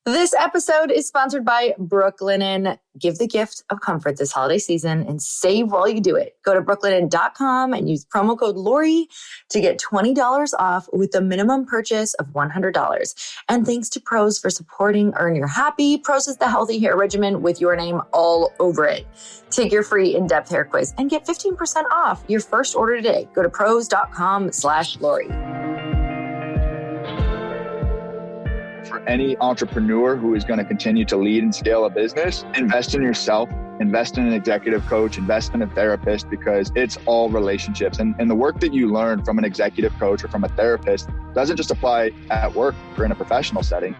This episode is sponsored by Brooklinen. Give the gift of comfort this holiday season and save while you do it. Go to brooklinen.com and use promo code Lori to get $20 off with a minimum purchase of $100. And thanks to Prose for supporting Earn Your Happy. Prose is the healthy hair regimen with your name all over it. Take your free in-depth hair quiz and get 15% off your first order today. Go to prose.com/Lori. For any entrepreneur who is going to continue to lead and scale a business, invest in yourself, invest in an executive coach, invest in a therapist, because it's all relationships. And the work that you learn from an executive coach or from a therapist doesn't just apply at work or in a professional setting.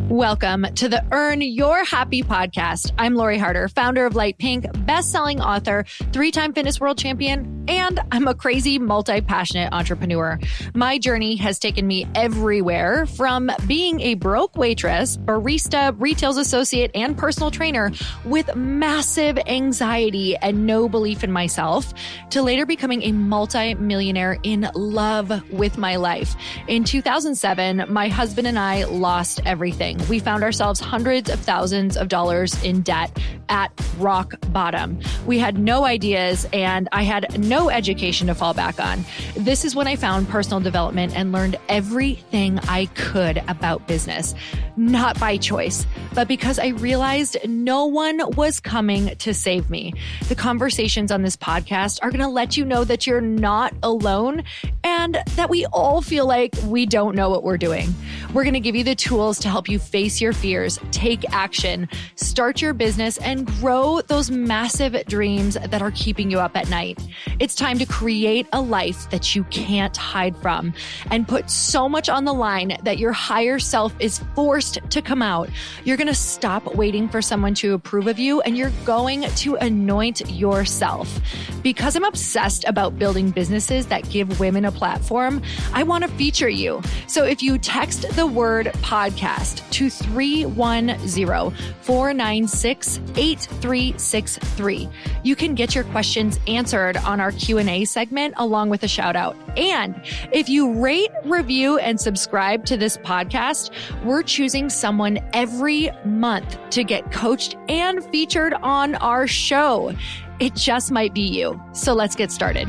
Welcome to the Earn Your Happy podcast. I'm Lori Harder, founder of Light Pink, best-selling author, 3-time fitness world champion, and I'm a crazy, multi-passionate entrepreneur. My journey has taken me everywhere, from being a broke waitress, barista, retail associate, and personal trainer with massive anxiety and no belief in myself, to later becoming a multi-millionaire in love with my life. In 2007, my husband and I lost everything. We found ourselves hundreds of thousands of dollars in debt at rock bottom. We had no ideas and I had no education to fall back on. This is when I found personal development and learned everything I could about business, not by choice, but because I realized no one was coming to save me. The conversations on this podcast are going to let you know that you're not alone and that we all feel like we don't know what we're doing. We're going to give you the tools to help you face your fears, take action, start your business, and grow those massive dreams that are keeping you up at night. It's time to create a life that you can't hide from and put so much on the line that your higher self is forced to come out. You're going to stop waiting for someone to approve of you and you're going to anoint yourself. Because I'm obsessed about building businesses that give women a platform, I want to feature you. So if you text the word podcast to 310-496-8363, you can get your questions answered on our Q&A segment along with a shout out. And if you rate, review, and subscribe to this podcast, we're choosing someone every month to get coached and featured on our show. It just might be you. So let's get started.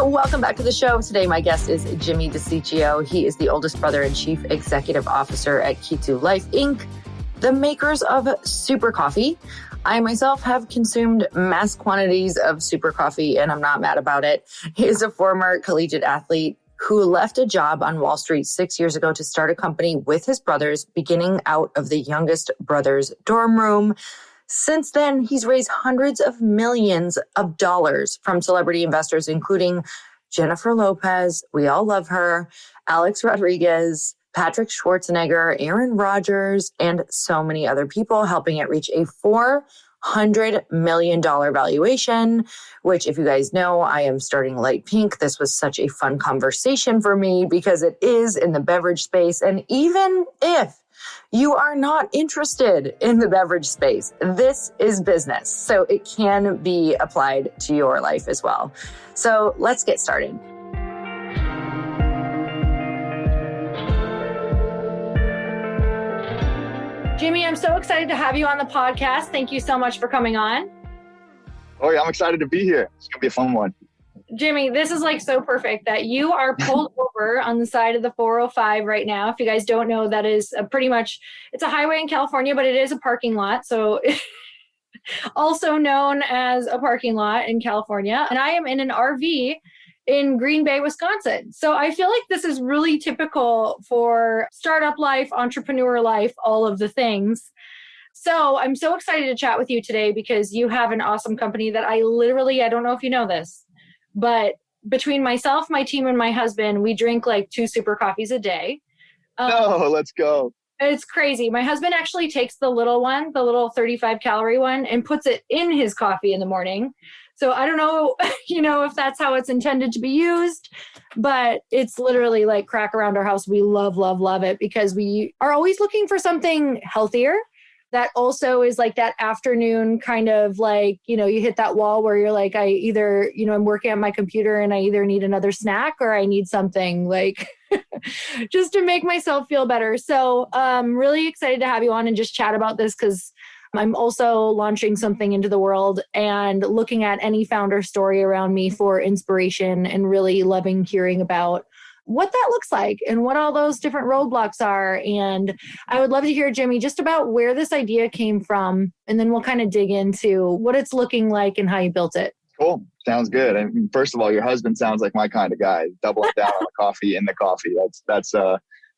Welcome back to the show. Today, my guest is Jimmy DeCicco. He is the oldest brother and chief executive officer at Keto Life, Inc., the makers of Super Coffee. I myself have consumed mass quantities of Super Coffee, and I'm not mad about it. He is a former collegiate athlete who left a job on Wall Street 6 years ago to start a company with his brothers, beginning out of the youngest brother's dorm room. Since then, he's raised hundreds of millions of dollars from celebrity investors, including Jennifer Lopez, we all love her, Alex Rodriguez, Patrick Schwarzenegger, Aaron Rodgers, and so many other people, helping it reach a $400 million valuation, which, if you guys know, I am starting Light Pink. This was such a fun conversation for me because it is in the beverage space. And even if you are not interested in the beverage space, this is business. So it can be applied to your life as well. So let's get started. Jimmy, I'm so excited to have you on the podcast. Thank you so much for coming on. Oh yeah, I'm excited to be here. It's going to be a fun one. Jimmy, this is like so perfect that you are pulled over on the side of the 405 right now. If you guys don't know, that is pretty much, it's a highway in California, but it is a parking lot. So also known as a parking lot in California. And I am in an RV in Green Bay, Wisconsin. So I feel like this is really typical for startup life, entrepreneur life, all of the things. So I'm so excited to chat with you today because you have an awesome company that I don't know if you know this, but between myself, my team, and my husband, we drink like 2 super coffees a day. Let's go. It's crazy. My husband actually takes the little one, the little 35 calorie one, and puts it in his coffee in the morning. So I don't know, if that's how it's intended to be used, but it's literally like crack around our house. We love, love, love it because we are always looking for something healthier, that also is like that afternoon kind of like, you hit that wall where you're like, I either, I'm working on my computer and I either need another snack or I need something like just to make myself feel better. So I'm really excited to have you on and just chat about this because I'm also launching something into the world and looking at any founder story around me for inspiration and really loving hearing about what that looks like and what all those different roadblocks are. And I would love to hear, Jimmy, just about where this idea came from. And then we'll kind of dig into what it's looking like and how you built it. Cool. Sounds good. And first of all, your husband sounds like my kind of guy, doubling down on the coffee in the coffee.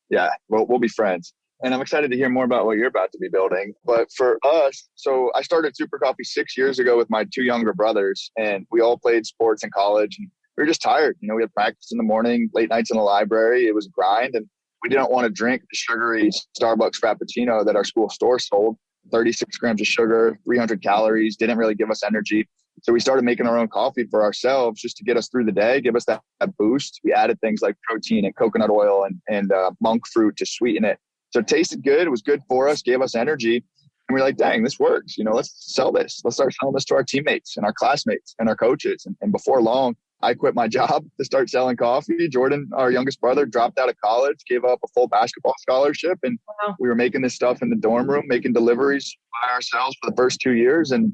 Yeah, we'll be friends. And I'm excited to hear more about what you're about to be building. But for us, so I started Super Coffee 6 years ago with my two younger brothers, and we all played sports in college. And we were just tired. We had practice in the morning, late nights in the library. It was a grind. And we didn't want to drink the sugary Starbucks Frappuccino that our school store sold. 36 grams of sugar, 300 calories, didn't really give us energy. So we started making our own coffee for ourselves just to get us through the day, give us that boost. We added things like protein and coconut oil and monk fruit to sweeten it. So it tasted good. It was good for us, gave us energy. And we're like, dang, this works. Let's sell this. Let's start selling this to our teammates and our classmates and our coaches. And before long, I quit my job to start selling coffee. Jordan, our youngest brother, dropped out of college, gave up a full basketball scholarship. And we were making this stuff in the dorm room, making deliveries by ourselves for the first 2 years. And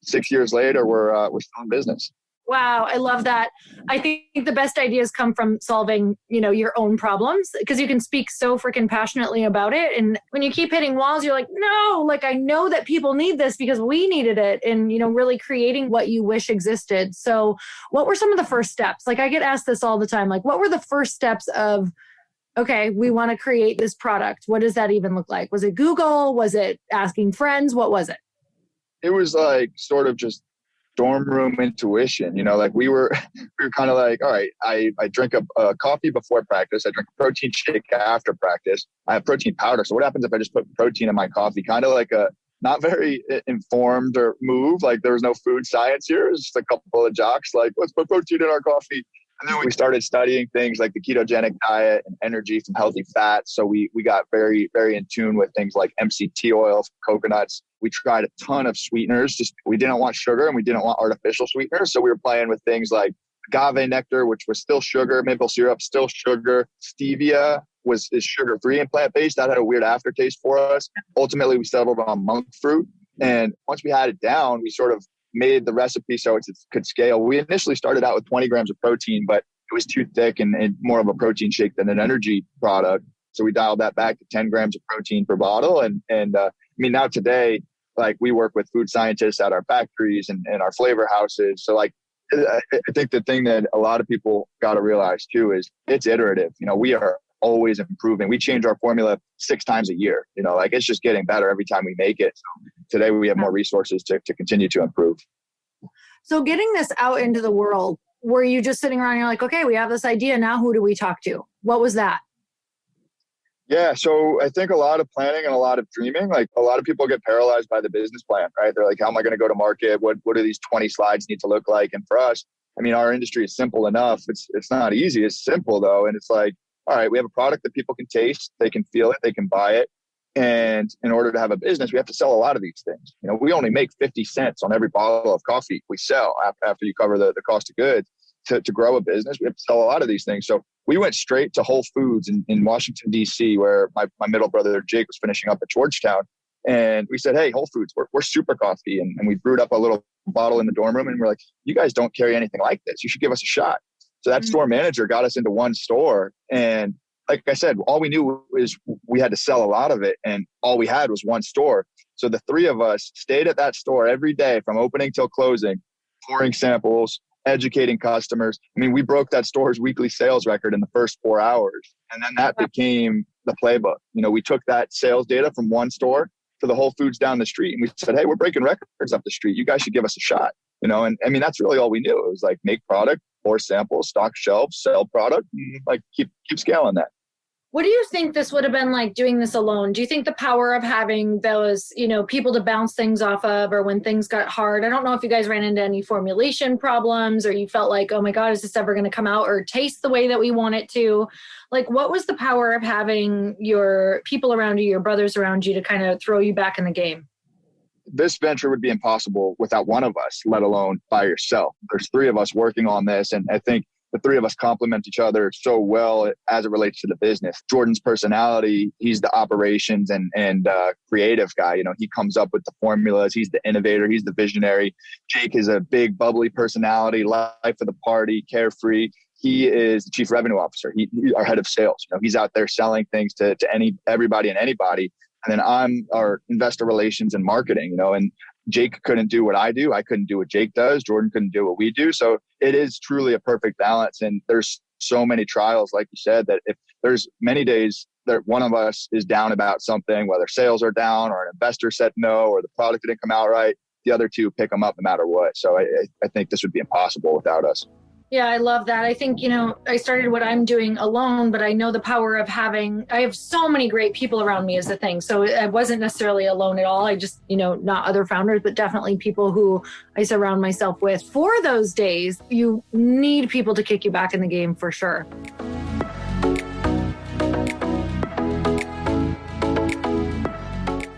6 years later, we're still in business. Wow. I love that. I think the best ideas come from solving, your own problems because you can speak so freaking passionately about it. And when you keep hitting walls, you're like, no, like I know that people need this because we needed it and, really creating what you wish existed. So what were some of the first steps? Like I get asked this all the time, like what were the first steps of, okay, we want to create this product. What does that even look like? Was it Google? Was it asking friends? What was it? It was like sort of just dorm room intuition, like we were kind of like, all right, I drink a coffee before practice. I drink a protein shake after practice. I have protein powder. So what happens if I just put protein in my coffee? Kind of like a not very informed or move. Like there was no food science here. It was just a couple of jocks like, let's put protein in our coffee. And then we started studying things like the ketogenic diet and energy from healthy fats. So we got very, very in tune with things like MCT oil from coconuts. We tried a ton of sweeteners. We didn't want sugar and we didn't want artificial sweeteners. So we were playing with things like agave nectar, which was still sugar, maple syrup, still sugar. Stevia is sugar-free and plant-based. That had a weird aftertaste for us. Ultimately, we settled on monk fruit. And once we had it down, we sort of made the recipe so it could scale. We initially started out with 20 grams of protein, but it was too thick and more of a protein shake than an energy product. So we dialed that back to 10 grams of protein per bottle. And now today, like we work with food scientists at our factories and our flavor houses. So like, I think the thing that a lot of people got to realize too is it's iterative. We are always improving. We change our formula 6 times a year. Like it's just getting better every time we make it. So today we have more resources to continue to improve. So getting this out into the world, were you just sitting around and you're like, okay, we have this idea. Now who do we talk to? What was that? Yeah. So I think a lot of planning and a lot of dreaming, like a lot of people get paralyzed by the business plan, right? They're like, how am I going to go to market? What do these 20 slides need to look like? And for us, our industry is simple enough. It's not easy. It's simple though. And it's like, all right, we have a product that people can taste, they can feel it, they can buy it. And in order to have a business, we have to sell a lot of these things. We only make 50 cents on every bottle of coffee we sell after you cover the cost of goods. To grow a business, we have to sell a lot of these things. So we went straight to Whole Foods in Washington, D.C., where my middle brother, Jake, was finishing up at Georgetown. And we said, hey, Whole Foods, we're Super Coffee. And we brewed up a little bottle in the dorm room. And we're like, you guys don't carry anything like this. You should give us a shot. So that store manager got us into one store. And like I said, all we knew is we had to sell a lot of it. And all we had was one store. So the 3 of us stayed at that store every day from opening till closing, pouring samples, educating customers. We broke that store's weekly sales record in the first 4 hours. And then that became the playbook. We took that sales data from one store to the Whole Foods down the street. And we said, hey, we're breaking records up the street. You guys should give us a shot. And that's really all we knew. It was like make product, pour samples, stock shelves, sell product, like keep scaling that. What do you think this would have been like doing this alone? Do you think the power of having those, people to bounce things off of, or when things got hard? I don't know if you guys ran into any formulation problems, or you felt like, oh my God, is this ever going to come out or taste the way that we want it to? Like, what was the power of having your people around you, your brothers around you, to kind of throw you back in the game? This venture would be impossible without one of us, let alone by yourself. There's three of us working on this. And I think the three of us complement each other so well as it relates to the business. Jordan's personality, he's the operations and creative guy. He comes up with the formulas. He's the innovator. He's the visionary. Jake is a big, bubbly personality, life of the party, carefree. He is the chief revenue officer. He's our head of sales. He's out there selling things to everybody and anybody. And then I'm our investor relations and marketing, and Jake couldn't do what I do. I couldn't do what Jake does. Jordan couldn't do what we do. So it is truly a perfect balance. And there's so many trials, like you said, that if there's many days that one of us is down about something, whether sales are down or an investor said no, or the product didn't come out right, the other two pick them up no matter what. So I think this would be impossible without us. Yeah, I love that. I think, I started what I'm doing alone, but I know the power of I have so many great people around me is the thing. So I wasn't necessarily alone at all. I just, not other founders, but definitely people who I surround myself with. For those days, you need people to kick you back in the game for sure.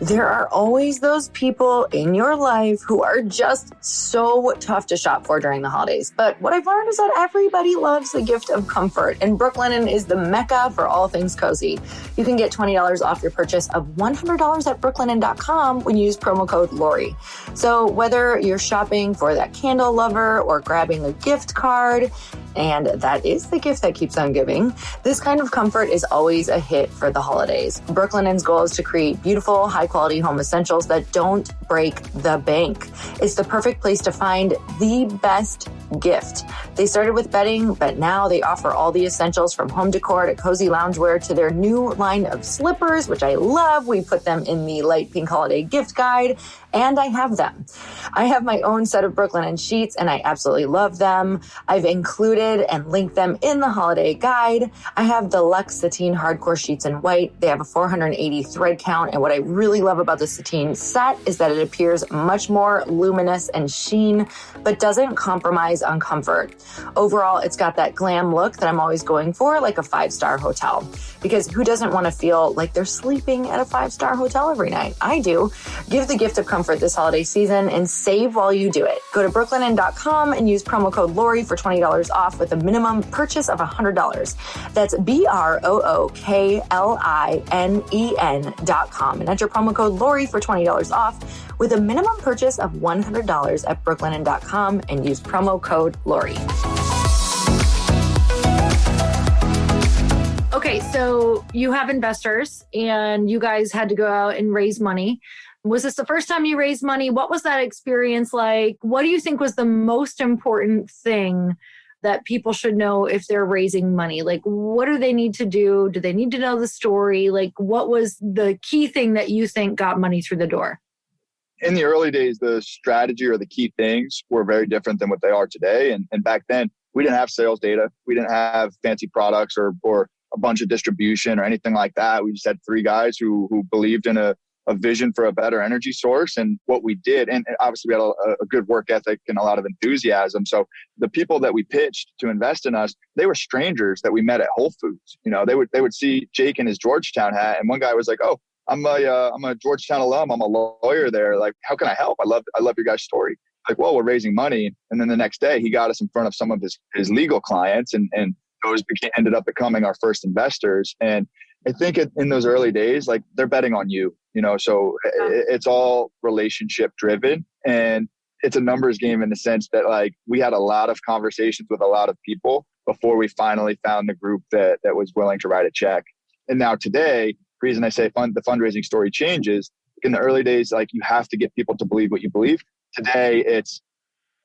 There are always those people in your life who are just so tough to shop for during the holidays. But what I've learned is that everybody loves the gift of comfort, and Brooklinen is the mecca for all things cozy. You can get $20 off your purchase of $100 at brooklinen.com when you use promo code Lori. So whether you're shopping for that candle lover or grabbing a gift card, and that is the gift that keeps on giving, this kind of comfort is always a hit for the holidays. Brooklinen's goal is to create beautiful, high-quality home essentials that don't break the bank. It's the perfect place to find the best gift. They started with bedding, but now they offer all the essentials from home decor to cozy loungewear to their new line of slippers, which I love. We put them in the light pink holiday gift guide, and I have them. I have my own set of Brooklinen sheets, and I absolutely love them. I've included and linked them in the holiday guide. I have the Luxe Sateen Hardcore sheets in white. They have a 480 thread count, and what I really love about the sateen set is that it appears much more luminous and sheen, but doesn't compromise on comfort. Overall, it's got that glam look that I'm always going for, like a 5-star hotel. Because who doesn't want to feel like they're sleeping at a 5-star hotel every night? I do. Give the gift of comfort this holiday season and save while you do it. Go to brooklinen.com and use promo code Lori for $20 off with a minimum purchase of $100. That's BROOKLINEN.com and enter promo code Lori for $20 off with a minimum purchase of $100 at brooklinen.com and use promo code Lori. Okay, so you have investors and you guys had to go out and raise money. Was this the first time you raised money? What was that experience like? What do you think was the most important thing that people should know if they're raising money? Like, what do they need to do? Do they need to know the story? Like, what was the key thing that you think got money through the door? In the early days, the strategy or the key things were very different than what they are today. And back then, we didn't have sales data. We didn't have fancy products or a bunch of distribution or anything like that. We just had three guys who believed in a vision for a better energy source. And what we did, and obviously we had a good work ethic and a lot of enthusiasm. So the people that we pitched to invest in us, they were strangers that we met at Whole Foods. They would see Jake in his Georgetown hat. And one guy was like, "Oh, I'm a Georgetown alum. I'm a lawyer there. Like, how can I help? I love your guys' story." Like, well, we're raising money. And then the next day he got us in front of some of his legal clients and those ended up becoming our first investors. And I think in those early days, like, they're betting on you, so it's all relationship driven, and it's a numbers game in the sense that, like, we had a lot of conversations with a lot of people before we finally found the group that was willing to write a check. And now today, the reason I say the fundraising story changes, in the early days, like, you have to get people to believe what you believe. Today, it's,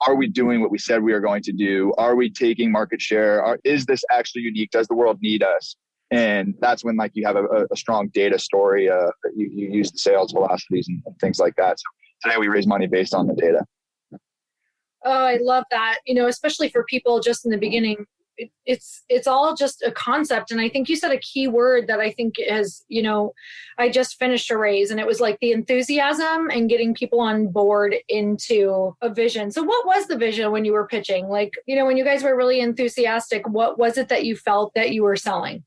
are we doing what we said we are going to do? Are we taking market share? Is this actually unique? Does the world need us? And that's when, like, you have a strong data story. You use the sales velocities and things like that. So today we raise money based on the data. Oh, I love that. Especially for people just in the beginning, it's all just a concept. And I think you said a key word that I think is, I just finished a raise, and it was like the enthusiasm and getting people on board into a vision. So what was the vision when you were pitching? Like, when you guys were really enthusiastic, what was it that you felt that you were selling?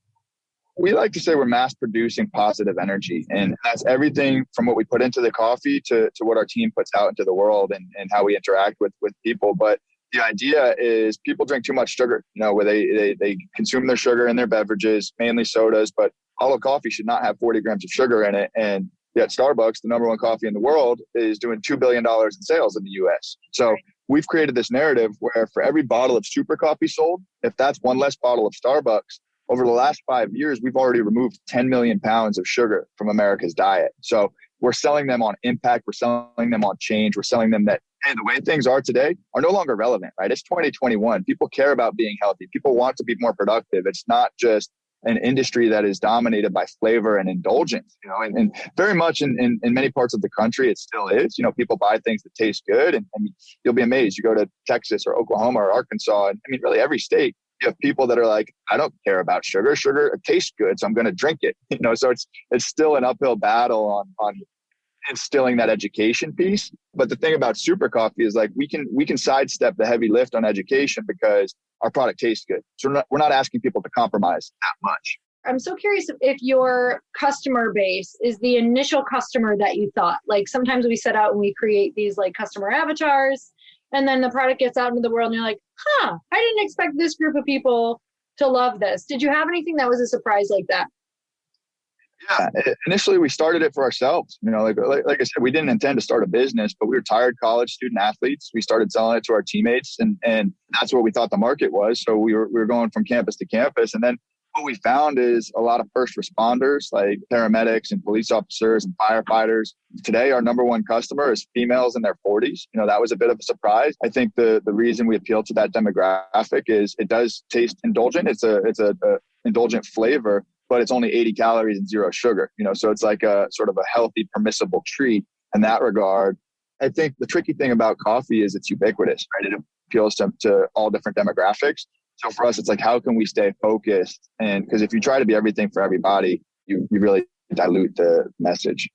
We like to say we're mass producing positive energy. And that's everything from what we put into the coffee to what our team puts out into the world and how we interact with people. But the idea is people drink too much sugar, where they consume their sugar in their beverages, mainly sodas, but all of coffee should not have 40 grams of sugar in it. And yet Starbucks, the number one coffee in the world, is doing $2 billion in sales in the US. So we've created this narrative where for every bottle of super coffee sold, if that's one less bottle of Starbucks, over the last 5 years, we've already removed 10 million pounds of sugar from America's diet. So we're selling them on impact. We're selling them on change. We're selling them that, hey, the way things are today are no longer relevant, right? It's 2021. People care about being healthy. People want to be more productive. It's not just an industry that is dominated by flavor and indulgence, and very much in many parts of the country, it still is. People buy things that taste good, and you'll be amazed. You go to Texas or Oklahoma or Arkansas, and really every state, you have people that are like, I don't care about sugar. Sugar tastes good, so I'm going to drink it. So it's still an uphill battle on instilling that education piece. But the thing about super coffee is like we can sidestep the heavy lift on education because our product tastes good. So we're not asking people to compromise that much. I'm so curious if your customer base is the initial customer that you thought. Like sometimes we set out and we create these like customer avatars, and then the product gets out into the world and you're like, I didn't expect this group of people to love this. Did you have anything that was a surprise like that? Yeah, initially we started it for ourselves. Like I said, we didn't intend to start a business, but we were tired college student athletes. We started selling it to our teammates, and that's what we thought the market was. So we were going from campus to campus, and then what we found is a lot of first responders like paramedics and police officers and firefighters. Today, our number one customer is females in their 40s. That was a bit of a surprise. I think the reason we appeal to that demographic is it does taste indulgent. It's a indulgent flavor, but it's only 80 calories and 0 sugar. So it's like a sort of a healthy, permissible treat in that regard. I think the tricky thing about coffee is it's ubiquitous, right? It appeals to all different demographics. So for us, it's like, how can we stay focused? And because if you try to be everything for everybody, you really dilute the message.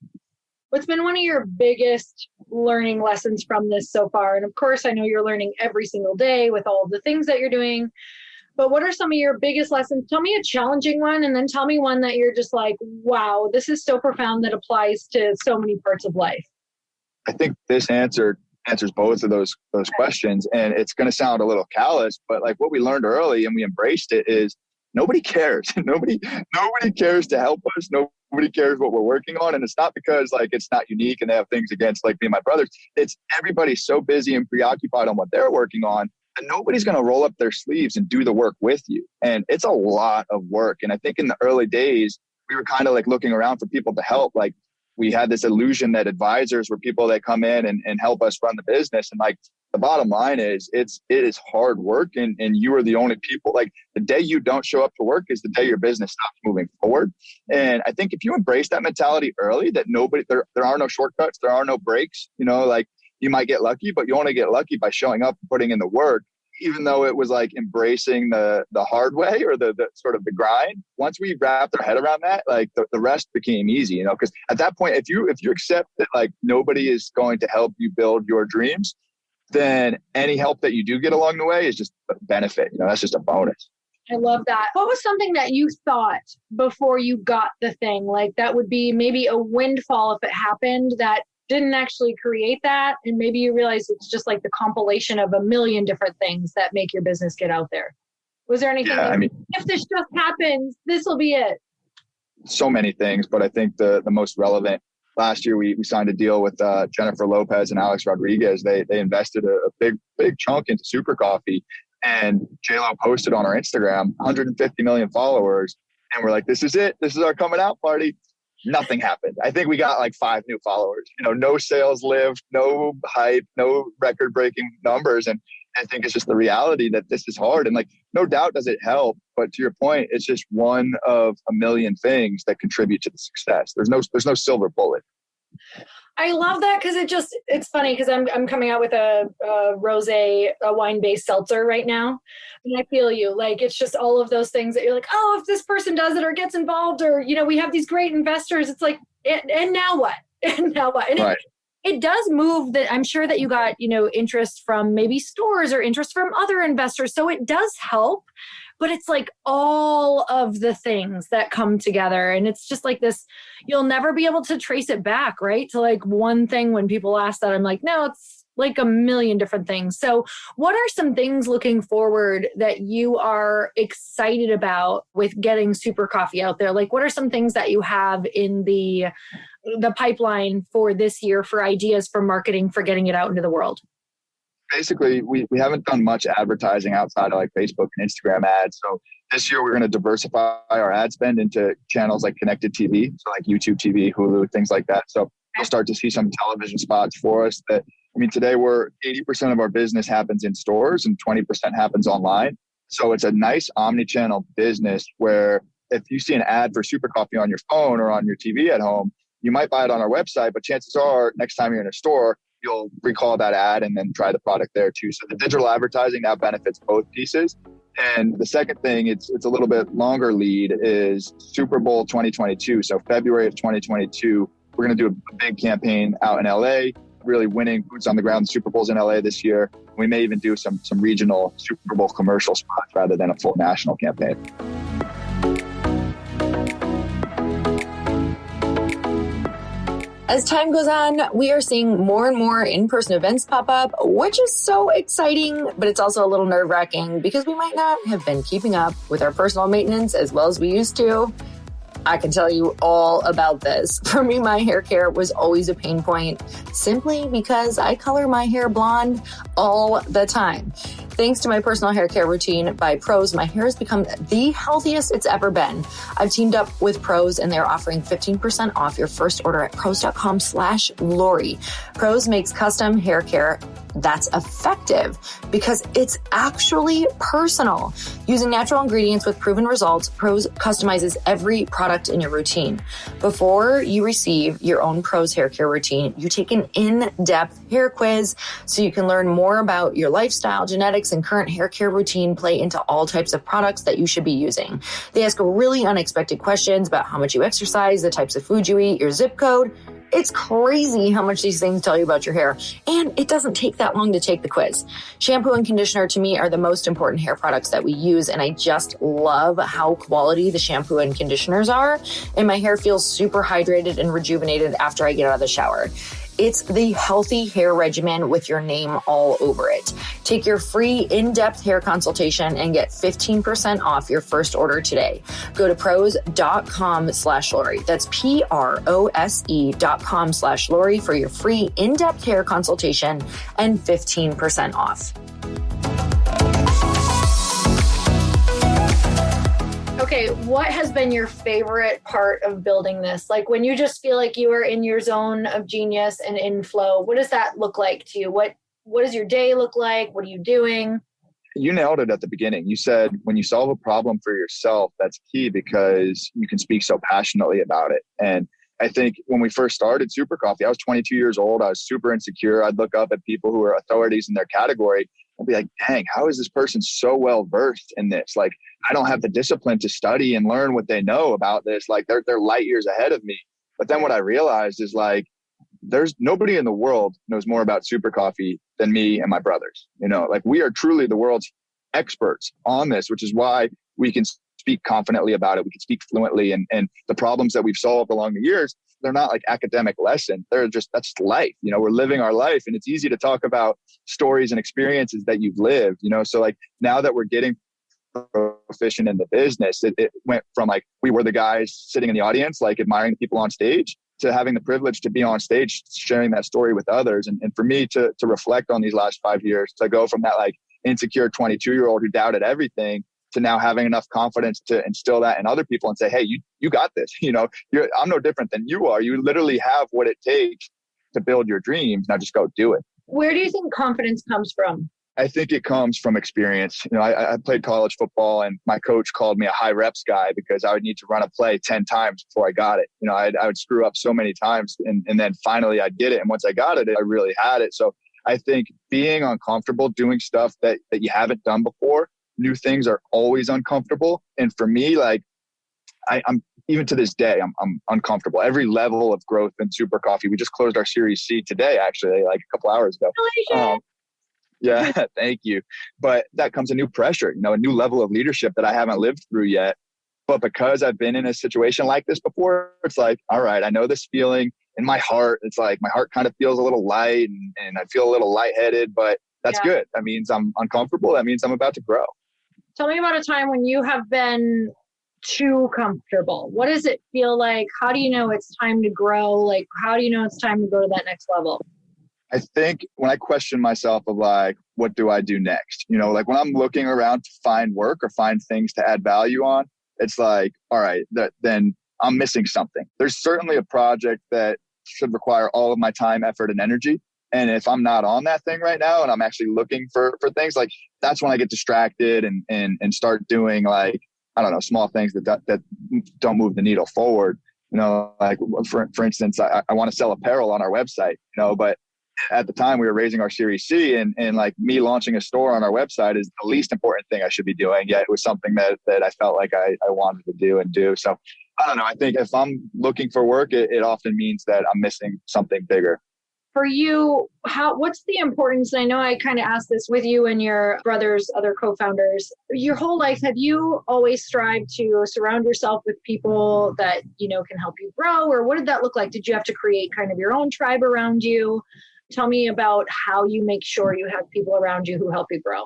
What's been one of your biggest learning lessons from this so far? And of course, I know you're learning every single day with all of the things that you're doing, but what are some of your biggest lessons? Tell me a challenging one, and then tell me one that you're just like, wow, this is so profound that applies to so many parts of life. I think this answers both of those questions, and it's going to sound a little callous, but like what we learned early and we embraced it is nobody cares. nobody cares to help us. Nobody cares what we're working on. And it's not because like it's not unique and they have things against like me and my brothers. It's everybody's so busy and preoccupied on what they're working on, and nobody's going to roll up their sleeves and do the work with you. And it's a lot of work. And I think in the early days, we were kind of like looking around for people to help. Like we had this illusion that advisors were people that come in and help us run the business. And like the bottom line is it is hard work, and you are the only people. Like the day you don't show up to work is the day your business stops moving forward. And I think if you embrace that mentality early, that there are no shortcuts, there are no breaks, like you might get lucky, but you only get lucky by showing up and putting in the work. Even though it was like embracing the hard way or the sort of the grind, once we wrapped our head around that, like the rest became easy, because at that point, if you accept that like nobody is going to help you build your dreams, then any help that you do get along the way is just a benefit. That's just a bonus. I love that. What was something that you thought before you got the thing? Like that would be maybe a windfall if it happened that didn't actually create that, and maybe you realize it's just like the compilation of a million different things that make your business get out there. Was there anything if this just happens, this will be it? So many things, but I think the most relevant, last year we signed a deal with Jennifer Lopez and Alex Rodriguez. They invested a big chunk into Super Coffee, and JLo posted on our Instagram 150 million followers, and we're like, this is it, this is our coming out party. Nothing happened. I think we got like 5 new followers, no sales lift, no hype, no record breaking numbers. And I think it's just the reality that this is hard. And like, no doubt does it help, but to your point, it's just one of a million things that contribute to the success. There's no silver bullet. I love that because it's funny because I'm coming out with a rosé, a wine-based seltzer right now. And I feel you. Like, it's just all of those things that you're like, oh, if this person does it or gets involved or, we have these great investors. It's like, and now what? And now what? And right. it does move that. I'm sure that you got, interest from maybe stores or interest from other investors. So it does help. But it's like all of the things that come together. And it's just like this, you'll never be able to trace it back, right? To like one thing. When people ask that, I'm like, no, it's like a million different things. So what are some things looking forward that you are excited about with getting Super Coffee out there? Like, what are some things that you have in the pipeline for this year for ideas for marketing, for getting it out into the world? Basically, we haven't done much advertising outside of like Facebook and Instagram ads. So this year we're going to diversify our ad spend into channels like connected TV, so like YouTube TV, Hulu, things like that. So you'll start to see some television spots for us today 80% of our business happens in stores and 20% happens online. So it's a nice omni-channel business where if you see an ad for Super Coffee on your phone or on your TV at home, you might buy it on our website, but chances are next time you're in a store, you'll recall that ad and then try the product there too. So the digital advertising now benefits both pieces. And the second thing, it's a little bit longer lead, is Super Bowl 2022. So February of 2022, we're going to do a big campaign out in LA, really winning boots on the ground. The Super Bowl's in LA this year. We may even do some regional Super Bowl commercial spots rather than a full national campaign. As time goes on, we are seeing more and more in-person events pop up, which is so exciting, but it's also a little nerve-wracking because we might not have been keeping up with our personal maintenance as well as we used to. I can tell you all about this. For me, my hair care was always a pain point simply because I color my hair blonde all the time. Thanks to my personal hair care routine by Prose, my hair has become the healthiest it's ever been. I've teamed up with Prose and they're offering 15% off your first order at prose.com/Lori. Prose makes custom hair care that's effective because it's actually personal. Using natural ingredients with proven results, Prose customizes every product in your routine. Before you receive your own Prose hair care routine, you take an in-depth hair quiz so you can learn more about your lifestyle, genetics, and current hair care routine play into all types of products that you should be using. They ask really unexpected questions about how much you exercise, the types of food you eat, your zip code. It's crazy how much these things tell you about your hair, and it doesn't take that long to take the quiz. Shampoo and conditioner to me are the most important hair products that we use, and I just love how quality the shampoo and conditioners are, and my hair feels super hydrated and rejuvenated after I get out of the shower. It's the healthy hair regimen with your name all over it. Take your free in-depth hair consultation and get 15% off your first order today. Go to prose.com/Lori. That's prose.com/Lori for your free in-depth hair consultation and 15% off. Okay, what has been your favorite part of building this? Like when you just feel like you are in your zone of genius and in flow, what does that look like to you? What does your day look like? What are you doing? You nailed it at the beginning. You said when you solve a problem for yourself, that's key because you can speak so passionately about it. And I think when we first started Super Coffee, I was 22 years old. I was super insecure. I'd look up at people who were authorities in their category and be like, dang, how is this person so well versed in this? Like, I don't have the discipline to study and learn what they know about this. Like they're light years ahead of me. But then what I realized is like, there's nobody in the world knows more about Super Coffee than me and my brothers. Like we are truly the world's experts on this, which is why we can speak confidently about it. We can speak fluently, and the problems that we've solved along the years, they're not like academic lessons. That's life. We're living our life, and it's easy to talk about stories and experiences that you've lived, So like now that we're getting proficient in the business, it went from like, we were the guys sitting in the audience, like admiring the people on stage, to having the privilege to be on stage, sharing that story with others. And for me to reflect on these last 5 years, to go from that like insecure 22-year-old who doubted everything to now having enough confidence to instill that in other people and say, hey, you got this. I'm no different than you are. You literally have what it takes to build your dreams. Now just go do it. Where do you think confidence comes from? I think it comes from experience. I played college football, and my coach called me a high reps guy because I would need to run a play 10 times before I got it. I would screw up so many times, and then finally I'd get it. And once I got it, I really had it. So I think being uncomfortable, doing stuff that you haven't done before, new things are always uncomfortable. And for me, like I'm even to this day, I'm uncomfortable. Every level of growth in Super Coffee. We just closed our Series C today, actually, like a couple hours ago. Yeah, thank you. But that comes a new pressure, a new level of leadership that I haven't lived through yet. But because I've been in a situation like this before, it's like, all right, I know this feeling in my heart. It's like my heart kind of feels a little light and I feel a little lightheaded, but that's good. That means I'm uncomfortable. That means I'm about to grow. Tell me about a time when you have been too comfortable. What does it feel like? How do you know it's time to grow? Like, how do you know it's time to go to that next level? I think when I question myself of like, what do I do next? Like when I'm looking around to find work or find things to add value on, it's like, all right, then I'm missing something. There's certainly a project that should require all of my time, effort, and energy. And if I'm not on that thing right now and I'm actually looking for things, like that's when I get distracted and start doing like, I don't know, small things that don't move the needle forward. Like for instance, I want to sell apparel on our website, but at the time we were raising our Series C and like me launching a store on our website is the least important thing I should be doing. Yet it was something that I felt like I wanted to do. So I don't know. I think if I'm looking for work, it often means that I'm missing something bigger. For you, what's the importance? And I know I kind of asked this with you and your brother's other co-founders. Your whole life, have you always strived to surround yourself with people that, can help you grow? Or what did that look like? Did you have to create kind of your own tribe around you? Tell me about how you make sure you have people around you who help you grow.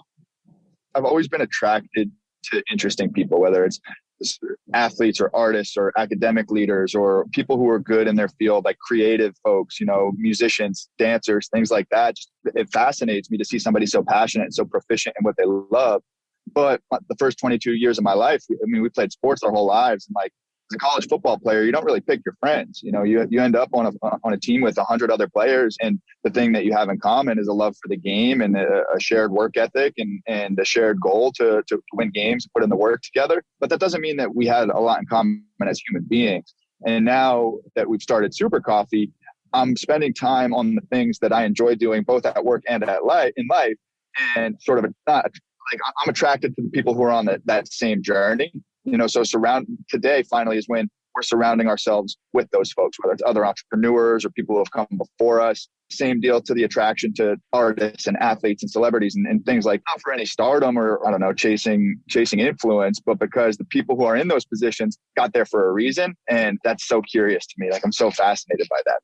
I've always been attracted to interesting people, whether it's athletes or artists or academic leaders or people who are good in their field, like creative folks, musicians, dancers, things like that. It fascinates me to see somebody so passionate and so proficient in what they love. But the first 22 years of my life, we played sports our whole lives. And like as a college football player, you don't really pick your friends. You end up on a team with 100 other players. And the thing that you have in common is a love for the game and a shared work ethic and a shared goal to win games, put in the work together. But that doesn't mean that we had a lot in common as human beings. And now that we've started Super Coffee, I'm spending time on the things that I enjoy doing, both at work and in life. And sort of not like I'm attracted to the people who are on that same journey. So today finally is when we're surrounding ourselves with those folks, whether it's other entrepreneurs or people who have come before us. Same deal to the attraction to artists and athletes and celebrities and things like, not for any stardom or, I don't know, chasing influence, but because the people who are in those positions got there for a reason. And that's so curious to me. Like I'm so fascinated by that.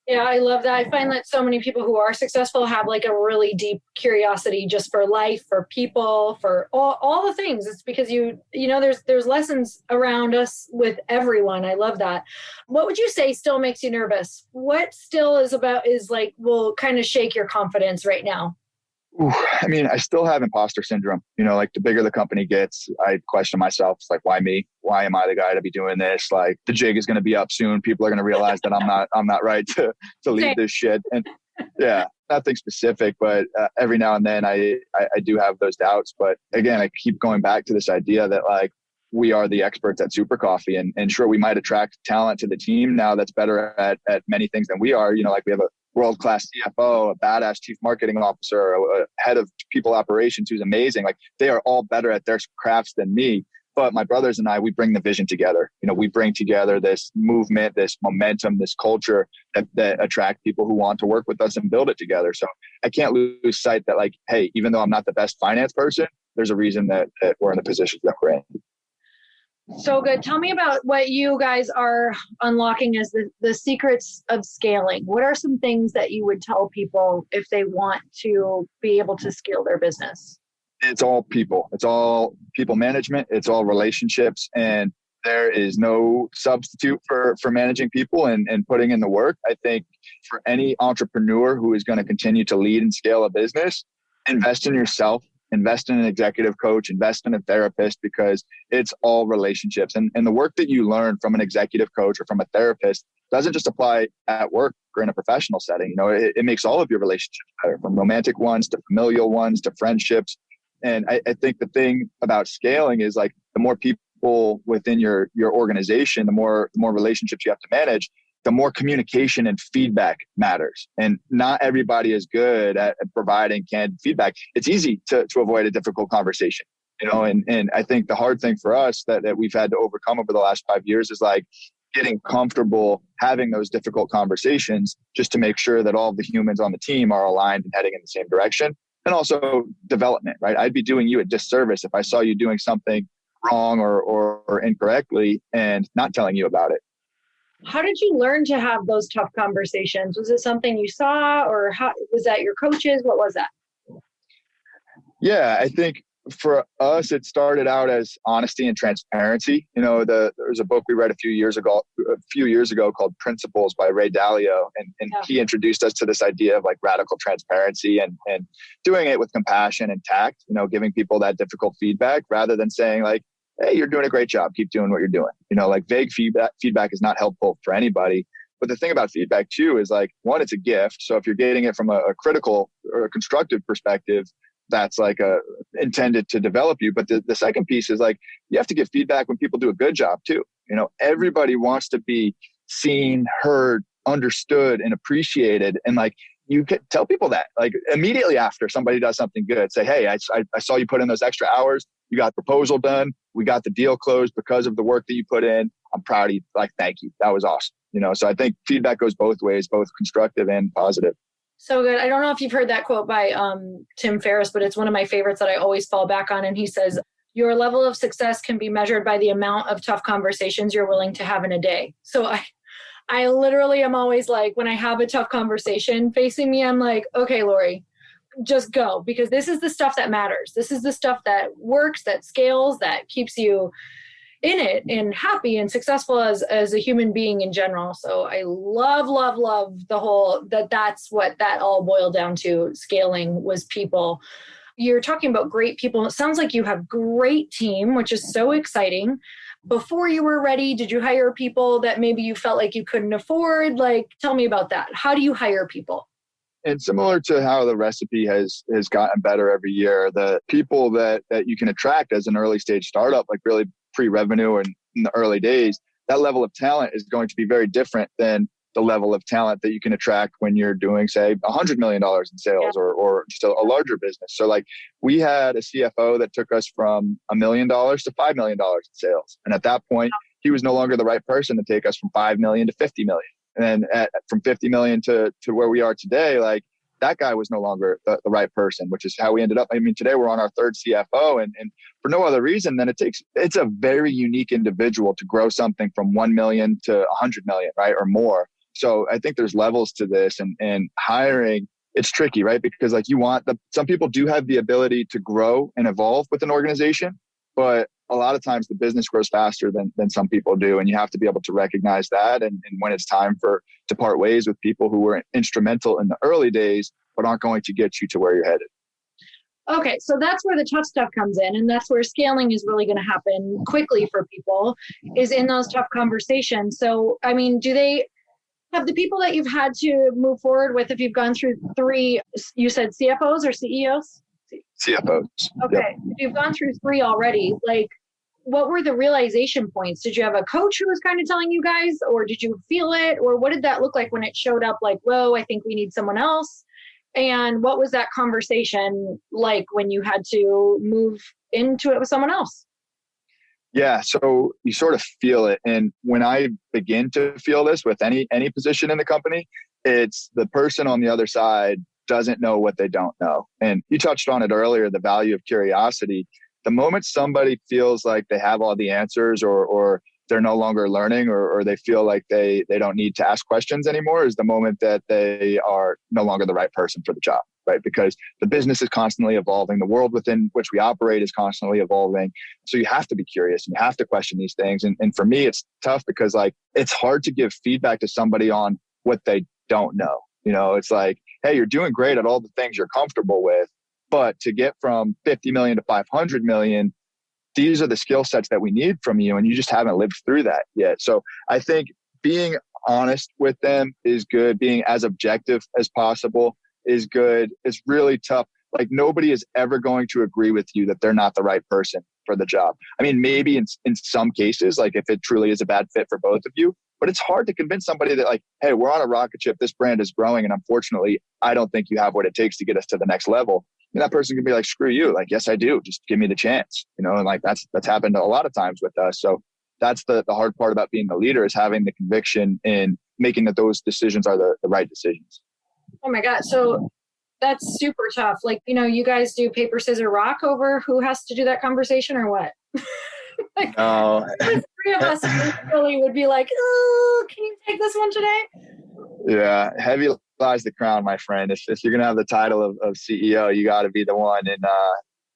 Yeah, I love that. I find that so many people who are successful have like a really deep curiosity just for life, for people, for all the things. It's because there's lessons around us with everyone. I love that. What would you say still makes you nervous? What still will kind of shake your confidence right now? I still have imposter syndrome. Like the bigger the company gets, I question myself. It's like, why me? Why am I the guy to be doing this? Like the jig is going to be up soon. People are going to realize that I'm not right to lead this shit. And yeah, nothing specific, but every now and then I do have those doubts. But again, I keep going back to this idea that like we are the experts at Super Coffee, and sure, we might attract talent to the team now that's better at many things than we are. Like we have a world-class CFO, a badass chief marketing officer, a head of people operations who's amazing. Like they are all better at their crafts than me. But my brothers and I, we bring the vision together. We bring together this movement, this momentum, this culture that attract people who want to work with us and build it together. So I can't lose sight that like, hey, even though I'm not the best finance person, there's a reason that we're in the position that we're in. So good. Tell me about what you guys are unlocking as the secrets of scaling. What are some things that you would tell people if they want to be able to scale their business? It's all people. It's all people management. It's all relationships. And there is no substitute for managing people and putting in the work. I think for any entrepreneur who is going to continue to lead and scale a business, invest in yourself, invest in an executive coach, invest in a therapist, because it's all relationships. And the work that you learn from an executive coach or from a therapist doesn't just apply at work or in a professional setting. It makes all of your relationships better, from romantic ones to familial ones to friendships. And I think the thing about scaling is, like, the more people within your organization, the more relationships you have to manage, the more communication and feedback matters. And not everybody is good at providing candid feedback. It's easy to avoid a difficult conversation, and I think the hard thing for us that we've had to overcome over the last 5 years is, like, getting comfortable having those difficult conversations, just to make sure that all of the humans on the team are aligned and heading in the same direction. And also development, right? I'd be doing you a disservice if I saw you doing something wrong or incorrectly and not telling you about it. How did you learn to have those tough conversations? Was it something you saw, or was that your coaches? What was that? Yeah, I think for us, it started out as honesty and transparency. There's a book we read a few years ago called Principles by Ray Dalio. And he introduced us to this idea of, like, radical transparency and doing it with compassion and tact, giving people that difficult feedback rather than saying, like, hey, you're doing a great job, keep doing what you're doing. Like, vague feedback is not helpful for anybody. But the thing about feedback too is, like, one, it's a gift. So if you're getting it from a critical or a constructive perspective, that's like intended to develop you. But the second piece is, like, you have to give feedback when people do a good job too. Everybody wants to be seen, heard, understood, and appreciated. And, like, you can tell people that, like, immediately after somebody does something good, say, hey, I saw you put in those extra hours. You got the proposal done. We got the deal closed because of the work that you put in. I'm proud of you. Like, thank you. That was awesome. So I think feedback goes both ways, both constructive and positive. So good. I don't know if you've heard that quote by Tim Ferriss, but it's one of my favorites that I always fall back on. And he says, your level of success can be measured by the amount of tough conversations you're willing to have in a day. So I literally am always like, when I have a tough conversation facing me, I'm like, okay, Lori, just go, because this is the stuff that matters. This is the stuff that works, that scales, that keeps you in it and happy and successful as a human being in general. So I love the whole, that's what that all boiled down to. Scaling was people. You're talking about great people. It sounds like you have great team, which is so exciting. Before you were ready, did you hire people that maybe you felt like you couldn't afford? Like, tell me about that. How do you hire people? And similar to how the recipe has gotten better every year, the people that you can attract as an early stage startup, like really pre-revenue and in the early days, that level of talent is going to be very different than the level of talent that you can attract when you're doing, say, $100 million in sales or just a larger business. So, like, we had a CFO that took us from $1 million to $5 million in sales. And at that point, he was no longer the right person to take us from 5 million to 50 million. And then from 50 million to where we are today, like, that guy was no longer the right person, which is how we ended up. I mean, today we're on our third CFO, and for no other reason than it's a very unique individual to grow something from 1 million to 100 million, right? Or more. So I think there's levels to this, and hiring, it's tricky, right? Because, like, some people do have the ability to grow and evolve with an organization, but a lot of times the business grows faster than some people do. And you have to be able to recognize that. And when it's time to part ways with people who were instrumental in the early days, but aren't going to get you to where you're headed. Okay. So that's where the tough stuff comes in. And that's where scaling is really going to happen quickly for people, is in those tough conversations. So, I mean, do they have the people that you've had to move forward with, if you've gone through 3, you said CFOs or CEOs? CFOs. Okay. Yep. If you've gone through 3 already, like, what were the realization points? Did you have a coach who was kind of telling you guys, or did you feel it? Or what did that look like when it showed up, like, whoa, I think we need someone else? And what was that conversation like when you had to move into it with someone else? Yeah. So you sort of feel it. And when I begin to feel this with any position in the company, it's the person on the other side doesn't know what they don't know. And you touched on it earlier, the value of curiosity. The moment somebody feels like they have all the answers, or they're no longer learning, or they feel like they don't need to ask questions anymore, is the moment that they are no longer the right person for the job, right? Because the business is constantly evolving. The world within which we operate is constantly evolving. So you have to be curious and you have to question these things. And for me, it's tough because, like, it's hard to give feedback to somebody on what they don't know. It's like, hey, you're doing great at all the things you're comfortable with, But to get from 50 million to 500 million, these are the skill sets that we need from you. And you just haven't lived through that yet. So I think being honest with them is good. Being as objective as possible is good. It's really tough. Like, nobody is ever going to agree with you that they're not the right person for the job. I mean, maybe in some cases, like if it truly is a bad fit for both of you, but it's hard to convince somebody that, like, hey, we're on a rocket ship. This brand is growing. And unfortunately, I don't think you have what it takes to get us to the next level. And that person can be like, screw you. Like, yes, I do. Just give me the chance, and like that's happened a lot of times with us. So that's the hard part about being the leader, is having the conviction in making that those decisions are the right decisions. Oh my God. So that's super tough. Like, you guys do paper, scissors, rock over who has to do that conversation or what? Like, no. The three of us really would be like, oh, can you take this one today? Yeah. Heavy lies the crown, my friend. If you're going to have the title of CEO, you got to be the one and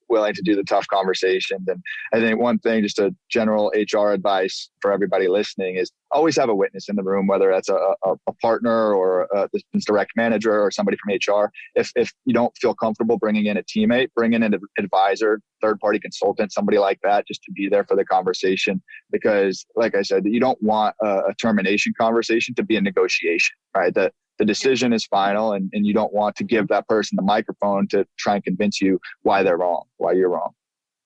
willing to do the tough conversations. And I think one thing, just a general HR advice for everybody listening, is always have a witness in the room, whether that's a partner or a direct manager or somebody from HR. If you don't feel comfortable bringing in a teammate, bring in an advisor, third-party consultant, somebody like that, just to be there for the conversation. Because like I said, you don't want a termination conversation to be a negotiation, right? The decision is final, and you don't want to give that person the microphone to try and convince you why they're wrong, why you're wrong.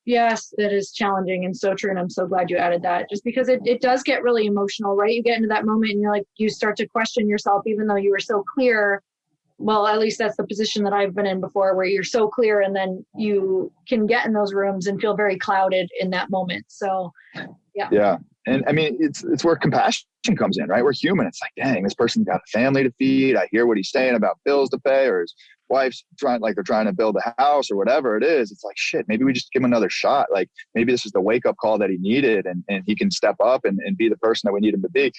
Yes, that is challenging and so true. And I'm so glad you added that, just because it does get really emotional, right? You get into that moment and you're like, you start to question yourself, even though you were so clear. Well, at least that's the position that I've been in before, where you're so clear, and then you can get in those rooms and feel very clouded in that moment. So, yeah. Yeah. And I mean, it's where compassion comes in, right? We're human. It's like, dang, this person's got a family to feed. I hear what he's saying about bills to pay, or his wife's trying to build a house or whatever it is. It's like, shit, maybe we just give him another shot. Like, maybe this is the wake up call that he needed, and he can step up and be the person that we need him to be.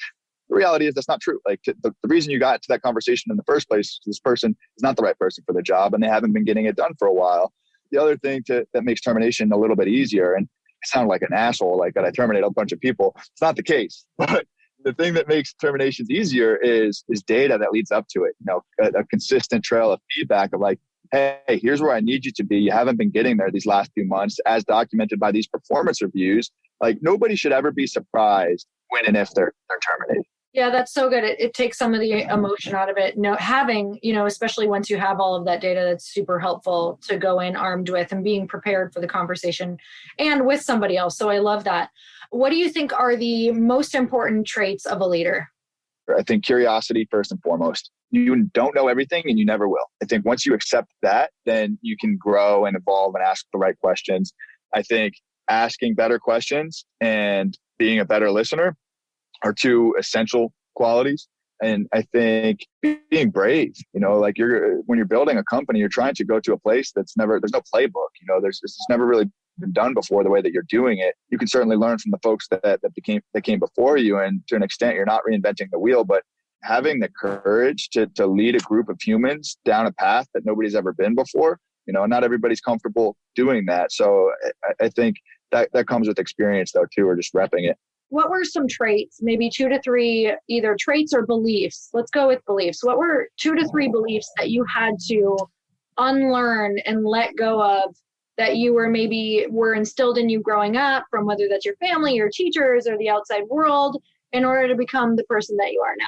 The reality is that's not true. Like, the reason you got to that conversation in the first place is this person is not the right person for the job, and they haven't been getting it done for a while. The other thing that makes termination a little bit easier, and I sound like an asshole, like that I terminate a bunch of people. It's not the case. But the thing that makes terminations easier is data that leads up to it. A consistent trail of feedback of like, hey, here's where I need you to be. You haven't been getting there these last few months, as documented by these performance reviews. Like, nobody should ever be surprised when and if they're terminated. Yeah, that's so good. It takes some of the emotion out of it. Having, especially once you have all of that data, that's super helpful to go in armed with and being prepared for the conversation and with somebody else. So I love that. What do you think are the most important traits of a leader? I think curiosity first and foremost. You don't know everything, and you never will. I think once you accept that, then you can grow and evolve and ask the right questions. I think asking better questions and being a better listener are two essential qualities. And I think being brave, like when you're building a company, you're trying to go to a place there's no playbook, it's never really been done before the way that you're doing it. You can certainly learn from the folks that came before you. And to an extent, you're not reinventing the wheel, but having the courage to lead a group of humans down a path that nobody's ever been before, not everybody's comfortable doing that. So I think that comes with experience though, too, or just repping it. What were some traits, maybe 2 to 3, either traits or beliefs? Let's go with beliefs. What were 2 to 3 beliefs that you had to unlearn and let go of, that you were instilled in you growing up, from whether that's your family, your teachers, or the outside world, in order to become the person that you are now?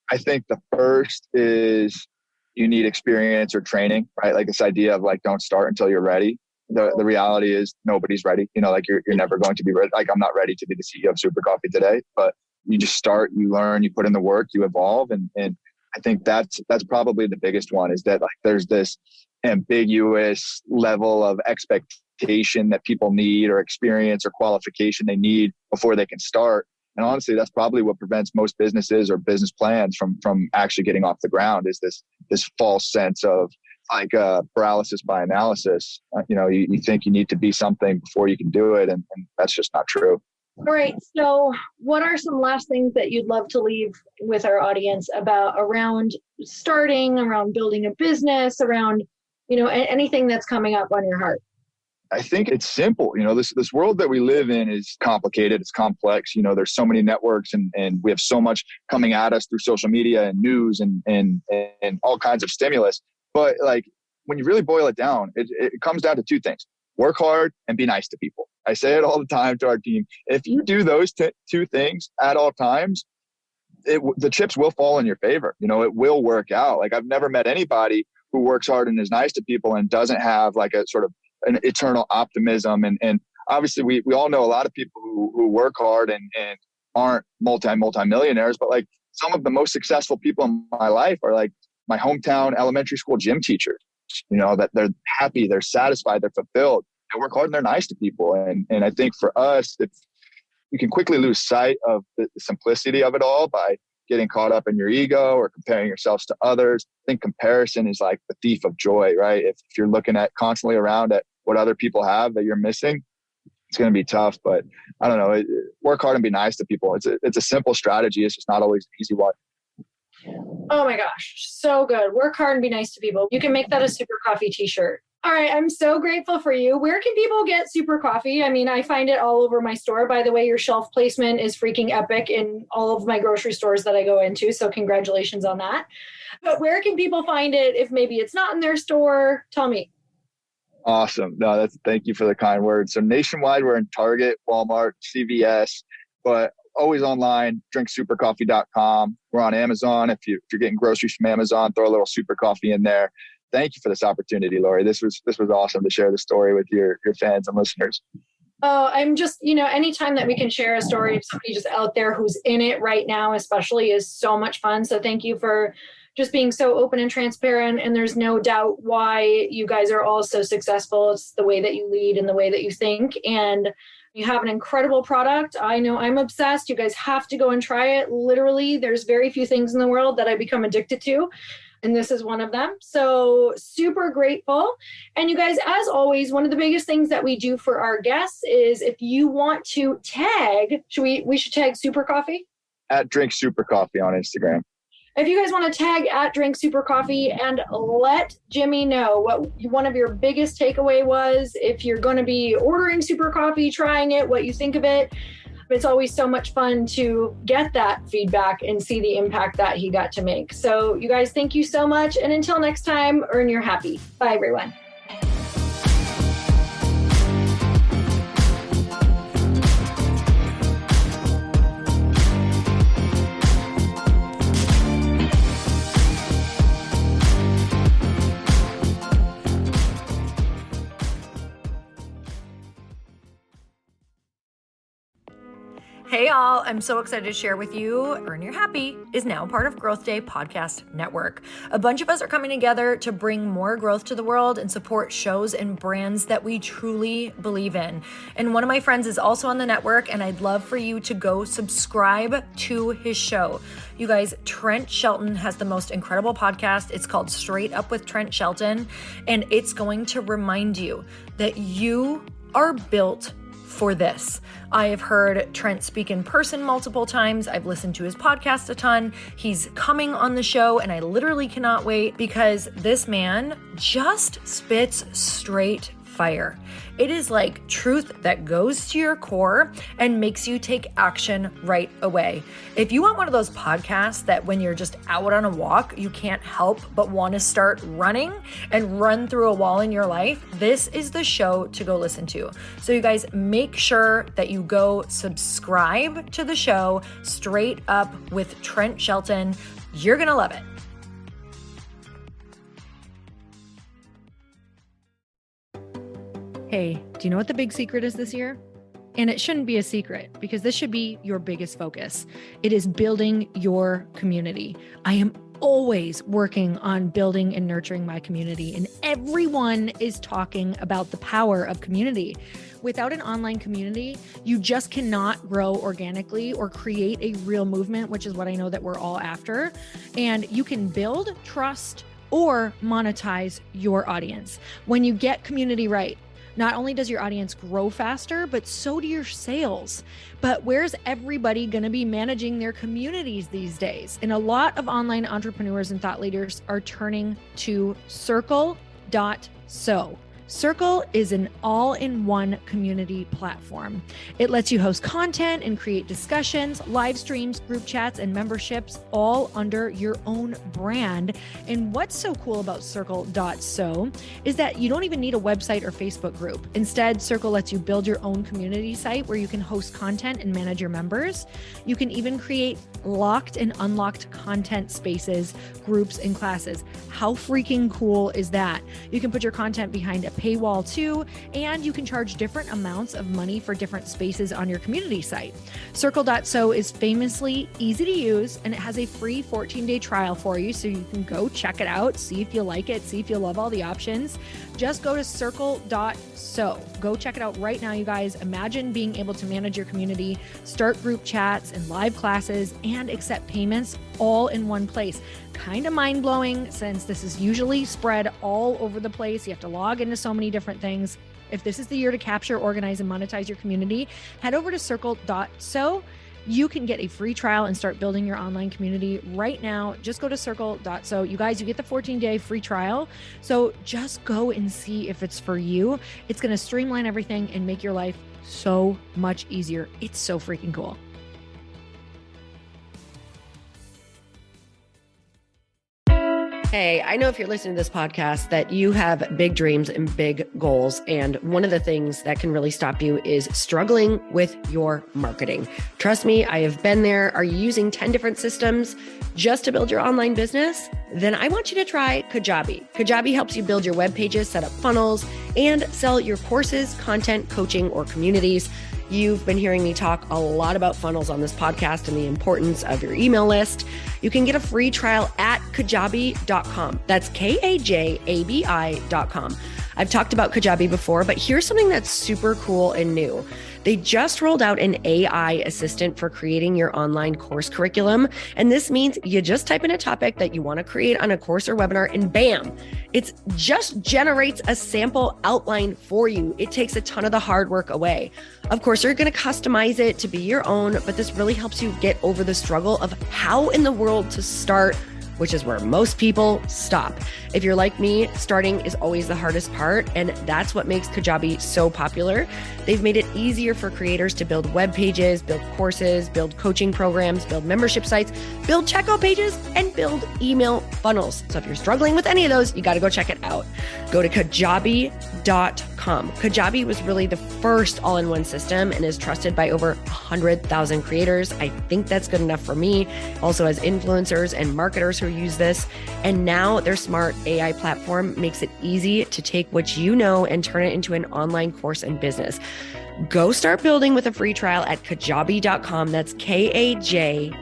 I think the first is you need experience or training, right? Like this idea of like, don't start until you're ready. The reality is nobody's ready. Like you're never going to be ready. Like, I'm not ready to be the CEO of Super Coffee today, but you just start, you learn, you put in the work, you evolve. And I think that's probably the biggest one, is that like there's this ambiguous level of expectation that people need, or experience or qualification they need before they can start. And honestly, that's probably what prevents most businesses or business plans from actually getting off the ground, is this false sense of like paralysis by analysis. You think you need to be something before you can do it. And that's just not true. All right. So what are some last things that you'd love to leave with our audience around starting, around building a business, around, anything that's coming up on your heart? I think it's simple. This world that we live in is complicated. It's complex. There's so many networks and we have so much coming at us through social media and news and all kinds of stimulus. But like, when you really boil it down, it comes down to two things: work hard and be nice to people. I say it all the time to our team. If you do those two things at all times, the chips will fall in your favor. It will work out. Like, I've never met anybody who works hard and is nice to people and doesn't have like a sort of an eternal optimism. And obviously we all know a lot of people who work hard and aren't multi-millionaires, but like some of the most successful people in my life are like my hometown elementary school gym teachers, that they're happy, they're satisfied, they're fulfilled, they work hard and they're nice to people. And I think for us, you can quickly lose sight of the simplicity of it all by getting caught up in your ego or comparing yourselves to others. I think comparison is like the thief of joy, right? If you're looking at constantly around at what other people have that you're missing, it's going to be tough. But I don't know, work hard and be nice to people. It's a simple strategy. It's just not always an easy one. Oh my gosh. So good. Work hard and be nice to people. You can make that a Super Coffee t-shirt. All right. I'm so grateful for you. Where can people get Super Coffee? I mean, I find it all over my store. By the way, your shelf placement is freaking epic in all of my grocery stores that I go into. So congratulations on that. But where can people find it if maybe it's not in their store? Tell me. Awesome. No, thank you for the kind words. So nationwide, we're in Target, Walmart, CVS, but always online, drinksupercoffee.com. We're on Amazon. If you're getting groceries from Amazon, throw a little Super Coffee in there. Thank you for this opportunity, Lori. This was awesome to share the story with your fans and listeners. Oh, I'm just, anytime that we can share a story of somebody just out there who's in it right now, especially, is so much fun. So thank you for just being so open and transparent. And there's no doubt why you guys are all so successful. It's the way that you lead and the way that you think. And you have an incredible product. I know I'm obsessed. You guys have to go and try it. Literally, there's very few things in the world that I become addicted to, and this is one of them. So super grateful. And you guys, as always, one of the biggest things that we do for our guests is if you want to tag, we should tag Super Coffee? At Drink Super Coffee on Instagram. If you guys want to tag at Drink Super Coffee and let Jimmy know what one of your biggest takeaway was, if you're going to be ordering Super Coffee, trying it, what you think of it. It's always so much fun to get that feedback and see the impact that he got to make. So you guys, thank you so much. And until next time, earn your happy. Bye, everyone. Hey y'all, I'm so excited to share with you, Earn Your Happy is now part of Growth Day Podcast Network. A bunch of us are coming together to bring more growth to the world and support shows and brands that we truly believe in. And one of my friends is also on the network, and I'd love for you to go subscribe to his show. You guys, Trent Shelton has the most incredible podcast. It's called Straight Up with Trent Shelton, and it's going to remind you that you are built for this. I have heard Trent speak in person multiple times. I've listened to his podcast a ton. He's coming on the show, and I literally cannot wait because this man just spits straight fire. It is like truth that goes to your core and makes you take action right away. If you want one of those podcasts that when you're just out on a walk, you can't help but want to start running and run through a wall in your life, this is the show to go listen to. So you guys, make sure that you go subscribe to the show, Straight Up with Trent Shelton. You're going to love it. Hey, do you know what the big secret is this year? And it shouldn't be a secret because this should be your biggest focus. It is building your community. I am always working on building and nurturing my community, and everyone is talking about the power of community. Without an online community, you just cannot grow organically or create a real movement, which is what I know that we're all after. And you can build trust or monetize your audience. When you get community right, not only does your audience grow faster, but so do your sales. But where's everybody going to be managing their communities these days? And a lot of online entrepreneurs and thought leaders are turning to Circle.so. Circle is an all-in-one community platform. It lets you host content and create discussions, live streams, group chats, and memberships all under your own brand. And what's so cool about Circle.so is that you don't even need a website or Facebook group. Instead, Circle lets you build your own community site where you can host content and manage your members. You can even create locked and unlocked content spaces, groups, and classes. How freaking cool is that? You can put your content behind a paywall too, and you can charge different amounts of money for different spaces on your community site. Circle.so is famously easy to use, and it has a free 14-day trial for you, so you can go check it out, see if you like it, see if you love all the options. Just go to Circle.so. Go check it out right now, you guys. Imagine being able to manage your community, start group chats and live classes, and accept payments all in one place. Kind of mind-blowing, since this is usually spread all over the place. You have to log into so many different things. If this is the year to capture, organize, and monetize your community, head over to Circle.so. You can get a free trial and start building your online community right now. Just go to Circle.so. You guys, you get the 14-day free trial. So just go and see if it's for you. It's going to streamline everything and make your life so much easier. It's so freaking cool. Hey, I know if you're listening to this podcast that you have big dreams and big goals. And one of the things that can really stop you is struggling with your marketing. Trust me, I have been there. Are you using 10 different systems just to build your online business? Then I want you to try Kajabi. Kajabi helps you build your web pages, set up funnels, and sell your courses, content, coaching, or communities. You've been hearing me talk a lot about funnels on this podcast and the importance of your email list. You can get a free trial at kajabi.com. That's Kajabi.com. I've talked about Kajabi before, but here's something that's super cool and new. They just rolled out an AI assistant for creating your online course curriculum. And this means you just type in a topic that you want to create on a course or webinar, and bam, it just generates a sample outline for you. It takes a ton of the hard work away. Of course, you're going to customize it to be your own, but this really helps you get over the struggle of how in the world to start, which is where most people stop. If you're like me, starting is always the hardest part, and that's what makes Kajabi so popular. They've made it easier for creators to build web pages, build courses, build coaching programs, build membership sites, build checkout pages, and build email funnels. So if you're struggling with any of those, you got to go check it out. Go to Kajabi.com. Kajabi was really the first all-in-one system and is trusted by over 100,000 creators. I think that's good enough for me. Also has influencers and marketers who use this. And now their smart AI platform makes it easy to take what you know and turn it into an online course and business. Go start building with a free trial at Kajabi.com. That's Kajabi.com.